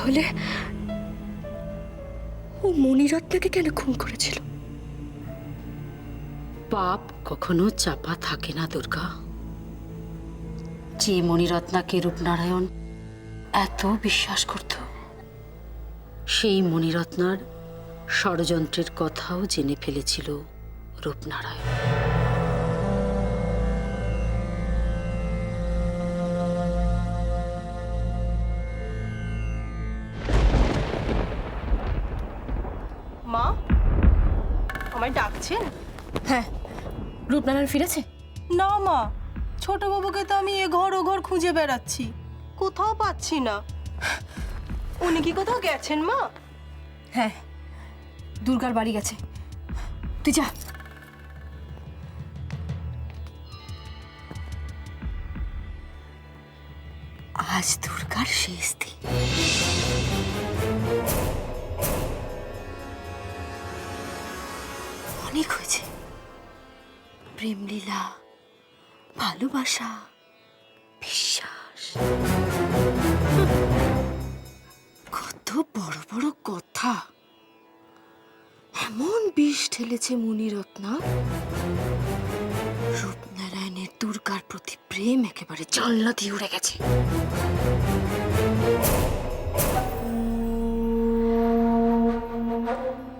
তাহলে ও মণিরত্নাকে কেন খুন করেছিল? পাপ কখনো চাপা থাকে না দুর্গা। যে মণিরত্নাকে রূপনারায়ণ এত বিশ্বাস করত, সেই মণিরত্নার ষড়যন্ত্রের কথাও জেনে ফেলেছিল রূপনারায়ণ। মা, আমায় ডাকছেন? হ্যাঁ, রূপনারায়ণ ফিরেছে? না মা, ছোট বাবুকে তো আমি এ ঘর ও ঘর খুঁজে বেড়াচ্ছি, কোথাও পাচ্ছি না। উনি কি কোথাও গেছেন মা? হ্যাঁ, দুর্গার বাড়ি গেছে। তুই যা। আজ দুর্গার শেষ দিন। অনেক হয়েছে, প্রেমলীলা, ভালোবাসা, বিশ্বাস, কত বড় বড় কথা। এমন বিষ ঢেলেছে মণিরত্না, রূপনারায়ণের দুর্গার প্রতি প্রেম একেবারে জানলা দিয়ে উড়ে গেছে।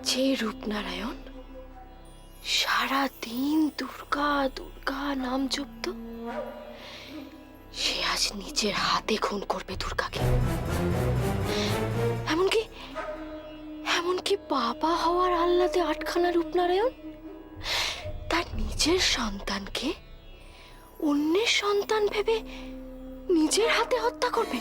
যে রূপনারায়ণ সারাদিন দুর্গা দুর্গা নাম জপত, সে আজ নিজের হাতে খুন করবে দুর্গাকে। এমনকি এমনকি বাবা হওয়ার আহ্লাদে আটখানা রূপনারায়ণ তার নিজের সন্তানকে অন্যের সন্তান ভেবে নিজের হাতে হত্যা করবে।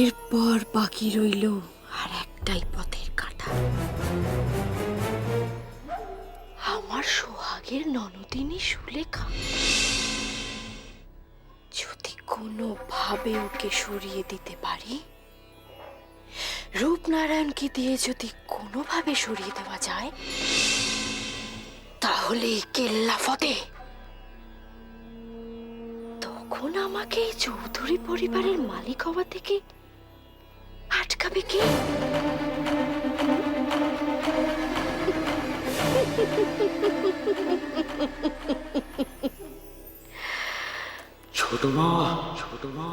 এরপর বাকি রইল আর একটাই পথের কাঁটা। আমার সোহাগের ননদিনী সুলেখা। যদি কোনোভাবে ওকে সরিয়ে দিতে পারি, রূপনারায়ণকে দিয়ে যদি কোনোভাবে সরিয়ে দেওয়া যায়, তাহলে কেল্লা ফতে। তখন আমাকে এই চৌধুরী পরিবারের মালিক হওয়া থেকে আটকাবে কে? ছোট মা, ছোট মা।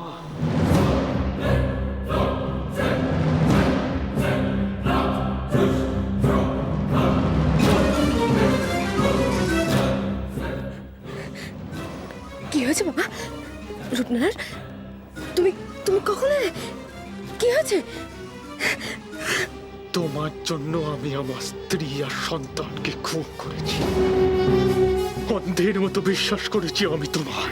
কি হয়েছে বাবা? রূপনারায়ণ, তুমি তুমি কখন এলে? কি হয়েছে? তোমার জন্য আমি আমার স্ত্রী আর সন্তানকে খুন করেছি। অন্ধের মতো বিশ্বাস করেছি আমি তোমার।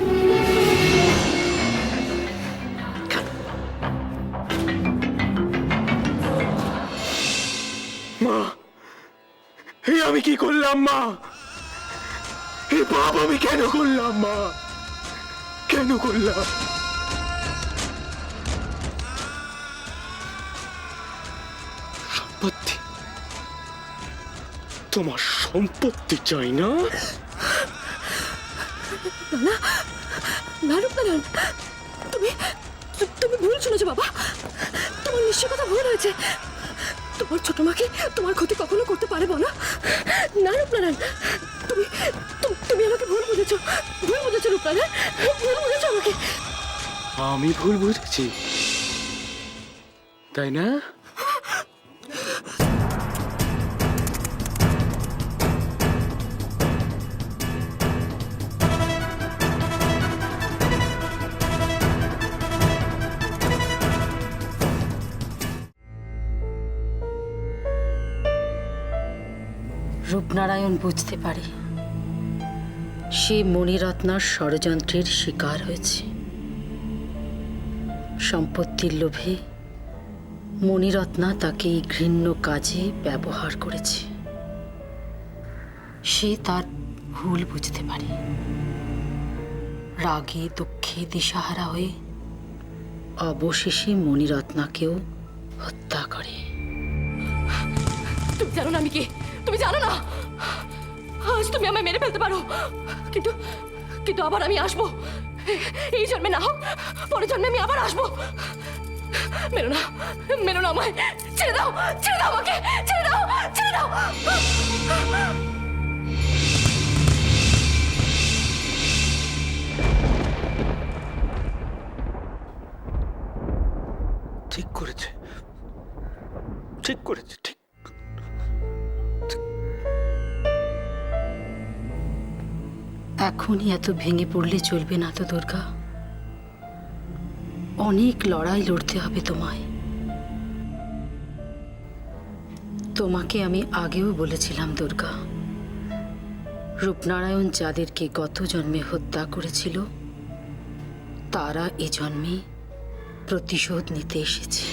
মা, এই আমি কি করলাম মা? এই পাপ আমি কেন করলাম মা? কেন করলাম? সম্পত্তি, তোমার সম্পত্তি চাই না? না না রূপনারায়ণ, তুমি তুমি ভুল শুনেছো বাবা। তোমার নিশ্চয় কথা ভুল হয়েছে। তোমার ছোট মাকে তোমার ক্ষতি কখনো করতে পারবো না। না রূপনারায়ণ, তুমি তুমি আমাকে ভুল বুঝেছো। ভুল বুঝেছো রূপনারায়ণ, ভুল বুঝেছো আমাকে। আমি ভুল বুঝেছি, তাই না? রূপনারায়ণ বুঝতে পারে সে মণিরত্নার ষড়যন্ত্রের শিকার হয়েছে। সম্পত্তির লোভে মণিরত্না তাকে এই ঘৃণ্য কাজে ব্যবহার করেছে। সে তার ভুল বুঝতে পারে। রাগে দুঃখে দিশাহারা হয়ে অবশেষে মণিরত্নাকেও হত্যা করে। তুমি জানো না আমি কে? তুমি জানো না? আজ তুমি আমায় মেরে ফেলতে পারো, কিন্তু কিন্তু আবার আমি আসবো। এই জন্মে না হোক, পরের জন্মে আমি আবার আসবো। মেরো না, মেরো না আমায়। ছেড়ে দাও, ছেড়ে দাও আমাকে, ছেড়ে দাও, ছেড়ে দাও। ঠিক করেছে, ঠিক করেছে, ঠিক। এখনই এত ভেঙে পড়লে চলবে না তো দুর্গা। অনেক লড়াই লড়তে হবে তোমায়। তোমাকে আমি আগেও বলেছিলাম দুর্গা, রূপনারায়ণ যাদেরকে গত জন্মে হত্যা করেছিল তারা এ জন্মে প্রতিশোধ নিতে এসেছে।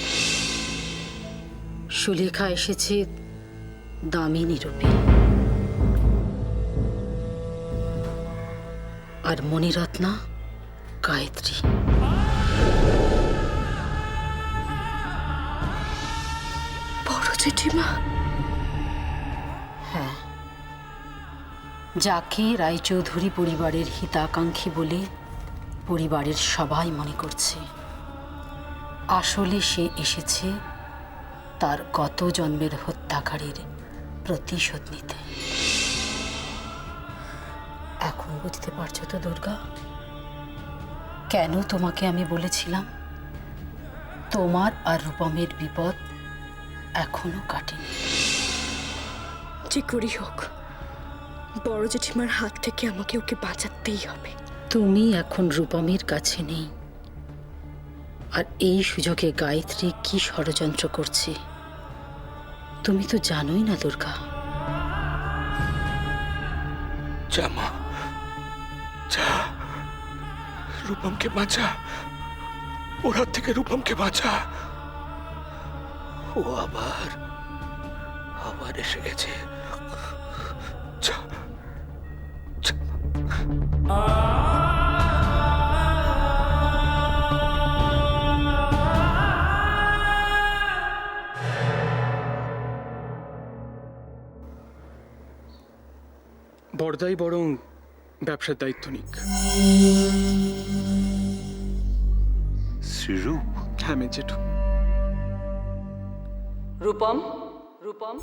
সুলেখা এসেছে দামিনী রূপে, আর মণিরত্না গায়ত্রী। বড় জেঠিমা? হ্যাঁ, যাকে রায়চৌধুরী পরিবারের হিতাকাঙ্ক্ষী বলে পরিবারের সবাই মনে করছে, আসলে সে এসেছে তার গত জন্মের হত্যাকারীর প্রতিশোধ নিতে। এখন বুঝতে পারছো তো দুর্গা, কেন তোমাকে আমি বলেছিলাম তোমার আর রূপমের বিপদ এখনো কাটেনি। যে করি হোক, বড় জেঠিমার হাত থেকে আমাকে ওকে বাঁচাতেই হবে। তুমি এখন রূপমের কাছে নেই, আর এই সুযোগে গায়ত্রী কি ষড়যন্ত্র করছে তুমি তো জানোই না দুর্গা। যা মা, যা, রূপমকে বাঁচা, ওর হাত থেকে রূপমকে বাঁচা। ও আবার আবার এসে গেছে। যা, যা। বড়দাই বরং ব্যবসার দায়িত্ব নিক। শ্রীরূপ, হ্যাঁ মেয়ে জেঠু। রূপম, রূপম।